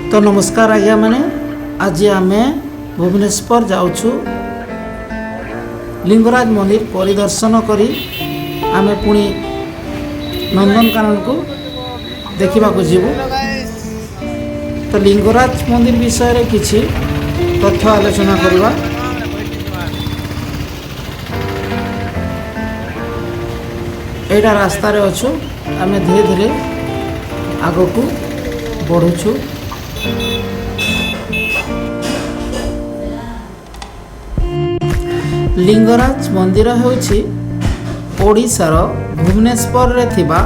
तो नमस्कार आज्ञा मैंने आज आम भुवनेश्वर जाऊँ लिंगराज मंदिर परिदर्शन करी आम पुणी नंदनकानन को देखा जीवु। तो लिंगराज मंदिर विषय किसी तथ्य आलोचना करवा। एटा रास्ता रे अच्छु आम धीरे धीरे आग को बढ़ुछु। लिंगराज मंदिर होछि ओडिशार भुवनेश्वर रे थिबा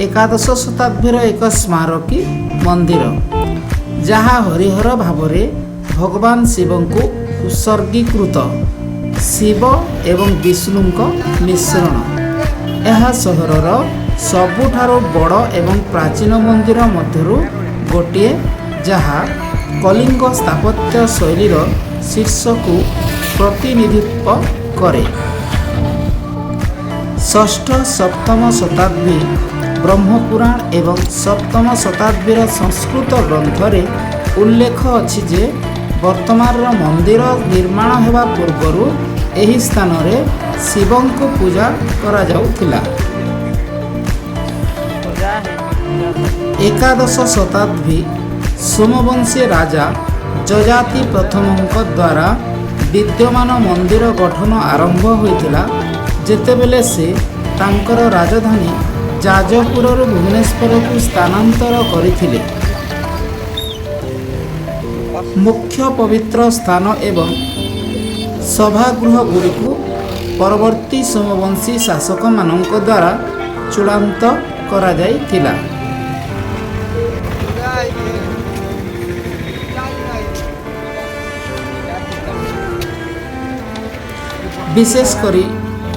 एकादश शताब्दीर एक स्मारकी मंदिर, जहाँ हरिहर भावरे भगवान शिव को उत्सर्गीकृत शिव एवं विष्णु मिश्रण। यह सहरर सबुठारो बड़ एवं प्राचीन मंदिर मध्यरु गोटे, जहाँ कलिंग स्थापत्य शैलीर शीर्ष को प्रतिनिधित्व करे। षष्ठ सप्तम शताब्दी ब्रह्मपुराण एवं सप्तम शताब्दीर संस्कृत ग्रंथरे उल्लेख अछि जे वर्तमान मंदिर निर्माण हेबा पूर्वरु एही स्थान रे शिवंको पूजा करा जाउथिला। एकादश शताब्दी सोमवंशी राजा जजाति प्रथमଙ୍କ द्वारा विद्यमान मंदिर गठन आरंभ होइतिला, जेतेबेले से तांकर राजधानी जाजपुर भुवनेश्वर को स्थानांतर करथिले। मुख्य पवित्र स्थान एवं सभागृह गुड़िक परवर्ती सोमवंशी शासक मानक द्वारा चूड़ांत करा जाइतिला। विशेषकर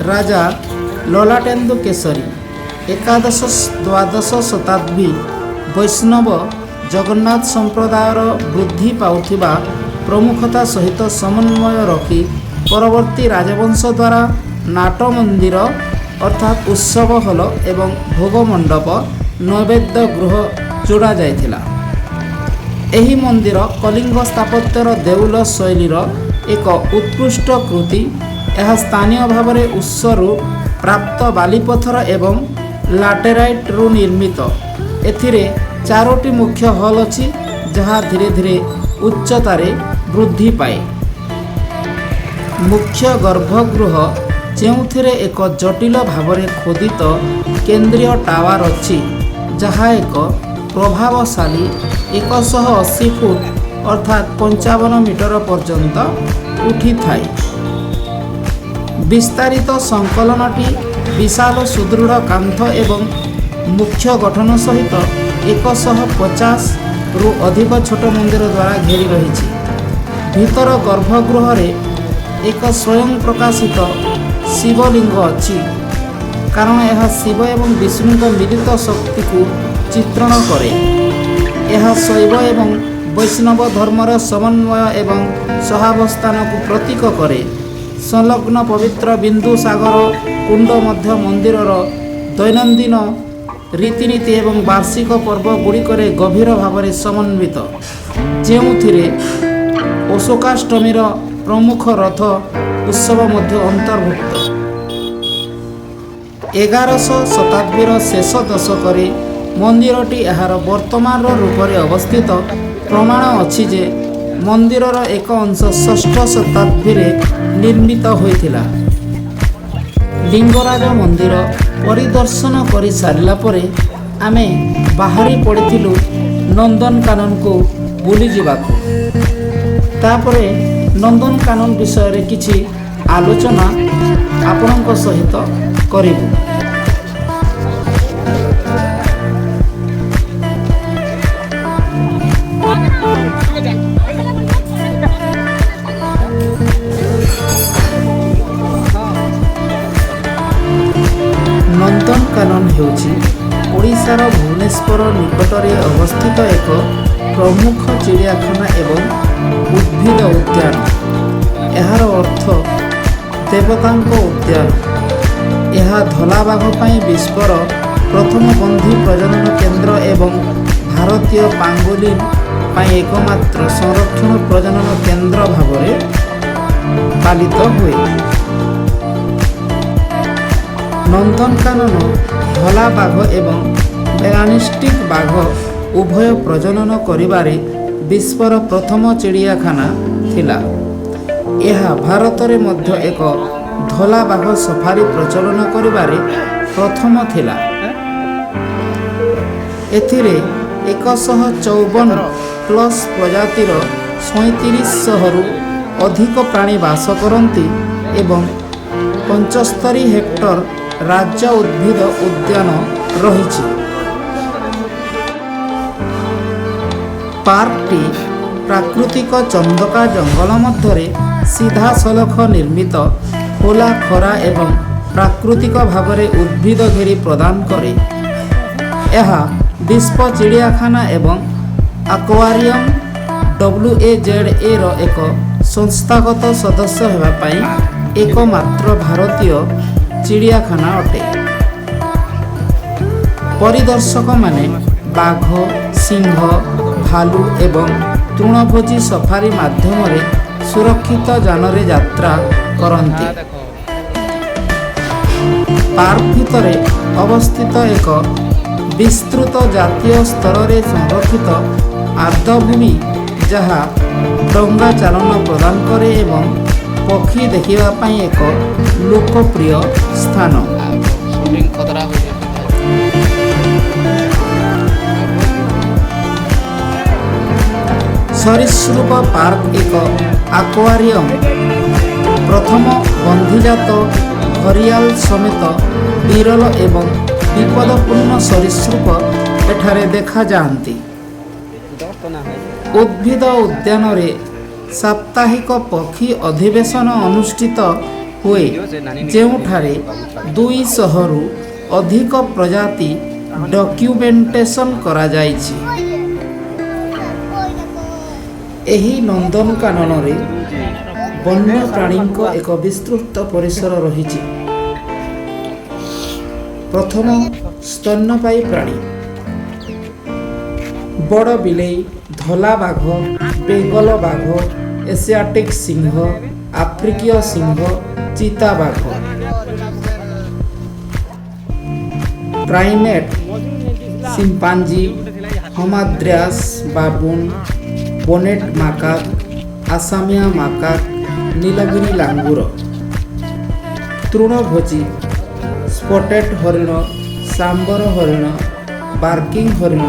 राजा ललाटेन्दु केसरी एकादश द्वादश शताब्दी वैष्णव जगन्नाथ संप्रदायर वृद्धि पाउथिबा प्रमुखता सहित समन्वय रखी परवर्ती राजवंश द्वारा नाट मंदिर अर्थात उत्सव हल एवं भोग मंडप नैवेद्य गृह जोड़ा जाइथिला। एही मंदिर कलिंग स्थापत्यर देउल शैलीर एक उत्कृष्ट कृति। यह स्थानीय भाव में उत्सरू प्राप्त बालीपथर एवं लाटेराइट रु निर्मित। एथिरे चारोटी मुख्य हल अछि, जहाँ धीरे धीरे उच्चतारे वृद्धि पाए। मुख्य गर्भगृह जेउथिरे एक जटिल भाव में खोदित केंद्रीय टावर अछि, जहाँ एक प्रभावशाली 180 फुट अर्थात 55 मीटर पर्यंत उठी थाए। विस्तारित संकलनटी विशाल सुदृढ़ कांथ एवं मुख्य गठन सहित 150 रु अधिक छोट मंदिर द्वारा घेरी रही। भीतर गर्भगृह रे एक स्वयं प्रकाशित शिवलिंग अछि, कारण यह शिव एवं विष्णु का मिलित शक्ति को चित्रण करे। यह शैव एवं वैष्णव धर्मर समन्वय एवं सहावस्थान को प्रतीक करे। संलग्न पवित्र बिंदु सागर कुंड मध्य मंदिरर दैनंदिन रीतिनीति एवं वार्षिक पर्व गुड़िकरे गभीर भाव में समन्वित, जेउथिरे अशोकाष्टमीर प्रमुख रथ उत्सव मध्य अंतर्भुक्त। 11श शताब्दीर शेष दशक मंदिरटी यार वर्तमान रूप में अवस्थित। प्रमाण अछि जे मंदिरर एक अंश षष्ठ शताब्दी निर्मित होइथिला। लिंगराज मंदिर परिदर्शन करि सारिला परे आमे बाहरी पड़िथिलु नंदनकानन को बुली जिबाकु। तापरे नंदनकानन विषय रे किछि आलोचना आपनक सहित करिबु। नंदनकानन हेउछि ओडिशार भुवनेश्वर निकटरे अवस्थित एक प्रमुख चिड़ियाखाना एवं उद्भिद उद्यान। यार अर्थ देवतांक उद्यान। यह धला बाघ पई विश्वर प्रथम बंधी प्रजनन केंद्र एवं भारतीय ପାଇଁ ଏକମାତ୍ର ସଂରକ୍ଷଣ ପ୍ରଜନନ କେନ୍ଦ୍ର ଭାବରେ ପାଳିତ ହୁଏ। ନନ୍ଦନକାନନ ଧଳା ବାଘ ଏବଂ ମେଲାନିଷ୍ଟିକ୍ ବାଘ ଉଭୟ ପ୍ରଜନନ କରିବାରେ ବିଶ୍ୱର ପ୍ରଥମ ଚିଡ଼ିଆଖାନା ଥିଲା। ଏହା ଭାରତରେ ମଧ୍ୟ ଏକ ଧଳା ବାଘ ସଫାରି ପ୍ରଚଳନ କରିବାରେ ପ୍ରଥମ ଥିଲା। ଏଥିରେ 154+ ପ୍ରଜାତିର 3700ରୁ ଅଧିକ ପ୍ରାଣୀ ବାସ କରନ୍ତି ଏବଂ 75 ହେକ୍ଟର ରାଜ୍ୟ ଉଦ୍ଭିଦ ଉଦ୍ୟାନ ରହିଛି। ପାର୍କଟି ପ୍ରାକୃତିକ ଚନ୍ଦକା ଜଙ୍ଗଲ ମଧ୍ୟରେ ସିଧାସଳଖ ନିର୍ମିତ ଖୋଲା ଖରା ଏବଂ ପ୍ରାକୃତିକ ଭାବରେ ଉଦ୍ଭିଦ ଘେରି ପ୍ରଦାନ କରେ। ଏହା ବିଶ୍ୱ ଚିଡ଼ିଆଖାନା ଏବଂ ଆକ୍ୱାରିୟମ୍ WAZAର ଏକ ସଂସ୍ଥାଗତ ସଦସ୍ୟ ହେବା ପାଇଁ ଏକମାତ୍ର ଭାରତୀୟ ଚିଡ଼ିଆଖାନା ଅଟେ। ପରିଦର୍ଶକମାନେ ବାଘ, ସିଂହ, ଭାଲୁ ଏବଂ ତୃଣଭୋଜୀ ସଫାରି ମାଧ୍ୟମରେ ସୁରକ୍ଷିତ ଯାନରେ ଯାତ୍ରା କରନ୍ତି। ପାର୍କ ଭିତରେ ଅବସ୍ଥିତ ଏକ ବିସ୍ତୃତ ଜାତୀୟ ସ୍ତରରେ ସଂରକ୍ଷିତ ଆର୍ଦ୍ରଭୂମି ଯାହା ଡଙ୍ଗା ଚାଳନା ପ୍ରଦାନ କରେ ଏବଂ ପକ୍ଷୀ ଦେଖିବା ପାଇଁ ଏକ ଲୋକପ୍ରିୟ ସ୍ଥାନ। ସରୀସୃପ ପାର୍କ ଏକ ଆକ୍ୱାରିୟମ୍ ପ୍ରଥମ ବନ୍ଧୁଜାତ ଘରିଆଲ ସମେତ ବିରଳ ଏବଂ ବିପଦପୂର୍ଣ୍ଣ ସରୀସୃପ ଏଠାରେ ଦେଖାଯାଆନ୍ତି। ଉଦ୍ଭିଦ ଉଦ୍ୟାନରେ ସାପ୍ତାହିକ ପକ୍ଷୀ ଅଧିବେଶନ ଅନୁଷ୍ଠିତ ହୁଏ ଯେଉଁଠାରେ 200ରୁ ଅଧିକ ପ୍ରଜାତି ଡକ୍ୟୁମେଣ୍ଟେସନ୍ କରାଯାଇଛି। ଏହି ନନ୍ଦନକାନନରେ ବନ୍ୟପ୍ରାଣୀଙ୍କ ଏକ ବିସ୍ତୃତ ପରିସର ରହିଛି। ପ୍ରଥମ ସ୍ତନ୍ୟପାୟୀ ପ୍ରାଣୀ ବଡ଼ ବିଲେଇ, ଧଳା ବାଘ, ବେଙ୍ଗଲ ବାଘ, ଏସିଆଟିକ୍ ସିଂହ, ଆଫ୍ରିକୀୟ ସିଂହ, ଚିତାବାଘ। Primate chimpanzee, hamadryas baboon, bonnet macaque, ଆସାମିଆ ମାକାକ୍, ନୀଳଗିରି ଲାଙ୍ଗୁର। ତୃଣଭୋଜୀ ସ୍ପଟେଡ୍ ହରିଣ, ସାମ୍ବର ହରିଣ, ବାର୍କିଂ ହରିଣ,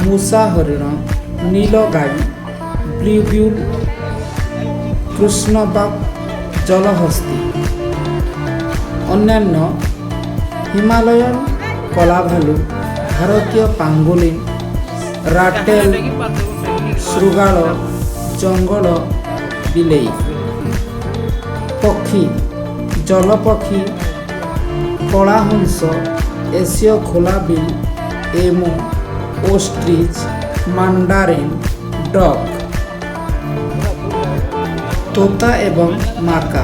ମୂଷା ହରିଣ, ନୀଲଗାଈ, ବ୍ଲୁଗ୍ୟୁଲ୍, କୃଷ୍ଣବାକ, ଜଳହସ୍ତୀ। ଅନ୍ୟାନ୍ୟ ହିମାଲୟାନ୍ କଳାଭାଲୁ, ଭାରତୀୟ ପାଙ୍ଗୋଲିନ୍, ରାଟେଲ୍, ଶୃଗାଳ, ଜଙ୍ଗଲ ବିଲେଇ। ପକ୍ଷୀ ଜଳପକ୍ଷୀ, କଳାହଂସ, ଏସୀୟ ଖୋଲାବିଲ୍, ଏମୁ, ଓଷ୍ଟ୍ରିଚ୍, ମାଣ୍ଡାରିନ୍, ଡକ୍। ତୋତା ଏବଂ ମାକା,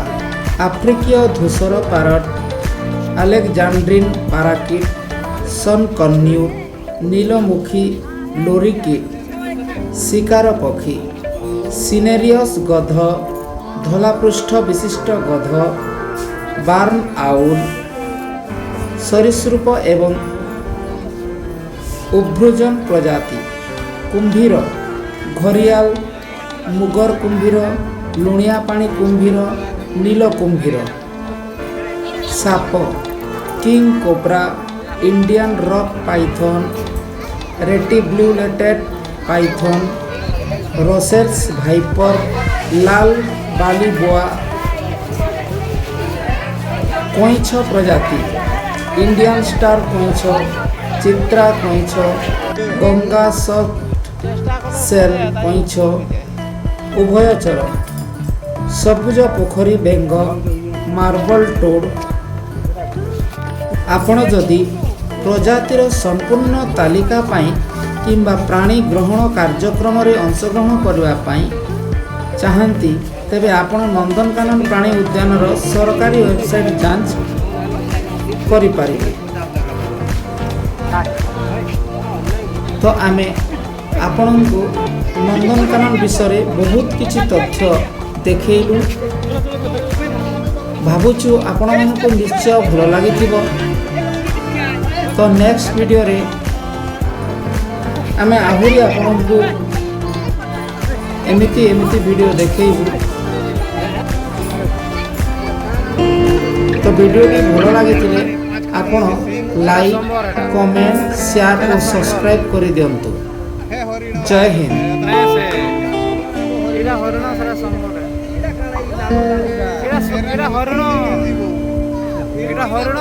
ଆଫ୍ରିକୀୟ ଧୂସର ପାରଟ୍, ଆଲେକ୍ଜାଣ୍ଡ୍ରିନ୍ ପାରାକିଟ୍, ସନକନ୍ୟୁର୍, ନୀଲମୁଖୀ ଲୋରିକିଟ୍। ଶିକାର ପକ୍ଷୀ ସିନେରିୟସ୍ ଗଧ, ଧଳାପୃଷ୍ଠ ବିଶିଷ୍ଟ ଗଧ, ବାର୍ନ ଆଉଲ୍। ସରୀସୃପ ଏବଂ ଉଭ୍ରଜନ ପ୍ରଜାତି କୁମ୍ଭୀର, ଘରିଆଲ, ମୁଗର କୁମ୍ଭୀର, ଲୁଣିଆ ପାଣି କୁମ୍ଭୀର, ନୀଳ କୁମ୍ଭୀର। ସାପ king cobra, Indian rock python, reticulated python, Russell's viper, ଲାଲ ବାଲି ବୋଆ। କଇଁଛ ପ୍ରଜାତି ଇଣ୍ଡିଆନ୍ ଷ୍ଟାର କଇଁଛ, ଚିତ୍ରା କଇଁଛ, ଗଙ୍ଗା ସଫ୍ଟ ସେଲ୍ କଇଁଛ। ଉଭୟଚର ସବୁଜ ପୋଖରୀ ବେଙ୍ଗ, ମାର୍ବଲ ଟୋଡ୍। ଆପଣ ଯଦି ପ୍ରଜାତିର ସମ୍ପୂର୍ଣ୍ଣ ତାଲିକା ପାଇଁ କିମ୍ବା ପ୍ରାଣୀ ଗ୍ରହଣ କାର୍ଯ୍ୟକ୍ରମରେ ଅଂଶଗ୍ରହଣ କରିବା ପାଇଁ ଚାହାନ୍ତି ତେବେ ଆପଣ ନନ୍ଦନକାନନ ପ୍ରାଣୀ ଉଦ୍ୟାନର ସରକାରୀ ୱେବସାଇଟ୍ ଯାଞ୍ଚ କରିପାରିବେ। ତ ଆମେ ଆପଣଙ୍କୁ ନନ୍ଦନକାନନ ବିଷୟରେ ବହୁତ କିଛି ତଥ୍ୟ ଦେଖେଇଲୁ। ଭାବୁଛୁ ଆପଣମାନଙ୍କୁ ନିଶ୍ଚୟ ଭଲ ଲାଗିଥିବ। ତ ନେକ୍ସଟ ଭିଡ଼ିଓରେ ଆମେ ଆହୁରି ଆପଣଙ୍କୁ ଏମିତି ଭିଡ଼ିଓ ଦେଖେଇବୁ। ତ ଭିଡ଼ିଓଟି ଭଲ ଲାଗିଥିଲେ ଆପଣ ଲାଇକ୍, କମେଣ୍ଟ, ସେୟାର ଓ ସବସ୍କ୍ରାଇବ୍ କରିଦିଅନ୍ତୁ। ଜୟ ହିନ୍ଦ। ହରଣ